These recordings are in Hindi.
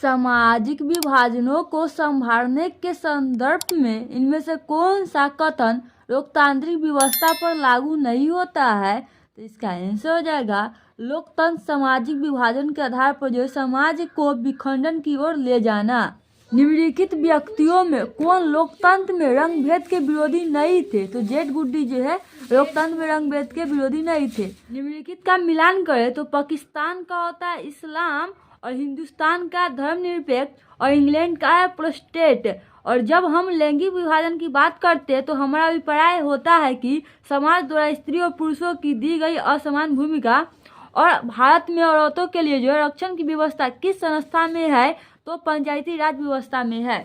सामाजिक विभाजनों को संभालने के संदर्भ में इनमें से कौन सा कथन लोकतांत्रिक व्यवस्था पर लागू नहीं होता है? तो इसका आंसर हो जाएगा लोकतंत्र सामाजिक विभाजन के आधार पर जो है समाज को विखंडन की ओर ले जाना। निम्नलिखित व्यक्तियों में कौन लोकतंत्र में रंग भेद के विरोधी नहीं थे? तो जेड गुड्डी जो है लोकतंत्र में रंग भेद के विरोधी नहीं थे। निम्नलिखित का मिलान करें तो पाकिस्तान का होता है इस्लाम और हिंदुस्तान का धर्मनिरपेक्ष और इंग्लैंड का है प्रोटेस्टेंट। और जब हम लैंगिक विभाजन की बात करते हैं तो हमारा अभिप्राय होता है कि समाज द्वारा स्त्री और पुरुषों की दी गई असमान भूमिका और भारत में औरतों के लिए जो है रक्षण की व्यवस्था किस संस्था में है? तो पंचायती राज व्यवस्था में है।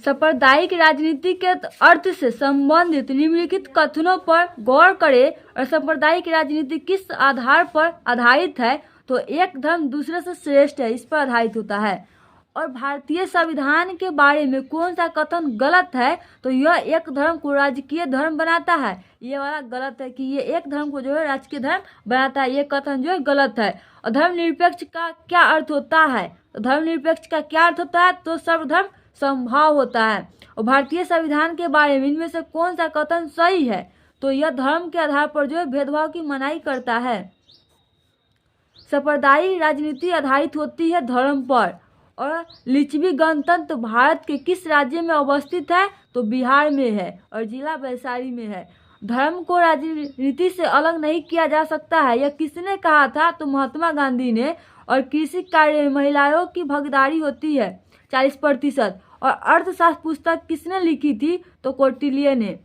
सांप्रदायिक राजनीति के अर्थ से संबंधित निम्नलिखित कथनों पर गौर करें और सांप्रदायिक राजनीति किस आधार पर आधारित है? तो एक धर्म दूसरे से श्रेष्ठ है, इस पर आधारित होता है। और भारतीय संविधान के बारे में कौन सा कथन गलत है? तो यह एक धर्म को राजकीय धर्म बनाता है। ये वाला गलत है कि ये एक धर्म को जो है राजकीय धर्म बनाता है, ये कथन जो है गलत है। और धर्मनिरपेक्ष का क्या अर्थ होता है? तो धर्मनिरपेक्ष का क्या अर्थ होता है? तो सर्वधर्म समभाव होता है। और भारतीय संविधान के बारे में इनमें से कौन सा कथन सही है? तो यह धर्म के आधार पर जो है भेदभाव की मनाही करता है। सांप्रदायिक राजनीति आधारित होती है धर्म पर। और लिच्छवी गणतंत्र भारत के किस राज्य में अवस्थित है? तो बिहार में है और जिला वैशाली में है। धर्म को राजनीति से अलग नहीं किया जा सकता है, यह किसने कहा था? तो महात्मा गांधी ने। और कृषि कार्य में महिलाओं की भागीदारी होती है 40%। और अर्थशास्त्र पुस्तक किसने लिखी थी? तो कौटिल्य ने।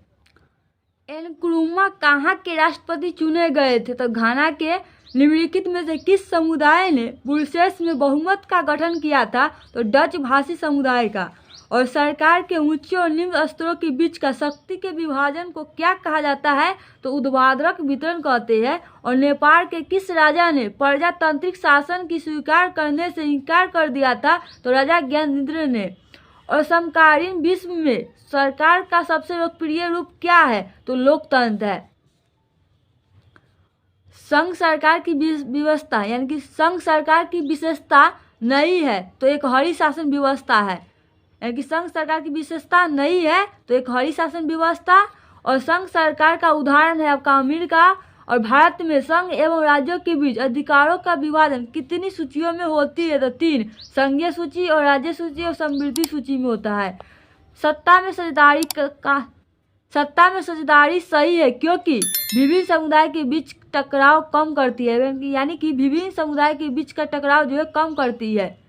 एनक्रुमा कहाँ के राष्ट्रपति चुने गए थे? तो घाना के। निम्नलिखित में से किस समुदाय ने ब्रुसेल्स में बहुमत का गठन किया था? तो डच भाषी समुदाय का। और सरकार के उच्च और निम्न स्तरों के बीच का शक्ति के विभाजन को क्या कहा जाता है? तो ऊर्ध्वाधर वितरण कहते हैं। और नेपाल के किस राजा ने प्रजातांत्रिक शासन की स्वीकार करने से इनकार कर दिया था? तो राजा ज्ञानेंद्र ने। और समकालीन विश्व में सरकार का सबसे लोकप्रिय रूप क्या है? तो लोकतंत्र है। संघ सरकार की व्यवस्था यानी कि संघ सरकार की विशेषता नहीं है तो एक हरि शासन व्यवस्था है। यानी कि संघ सरकार की विशेषता नहीं है तो एक हरि शासन व्यवस्था। और संघ सरकार का उदाहरण है आपका अमेरिका। और भारत में संघ एवं राज्यों के बीच अधिकारों का विभाजन कितनी सूचियों में होती है? तो 3, संघीय सूची और राज्य सूची और समृद्धि सूची में होता है। सत्ता में साझेदारी सही है क्योंकि विभिन्न समुदाय के बीच टकराव कम करती है, यानी कि विभिन्न समुदाय के बीच का टकराव जो है कम करती है।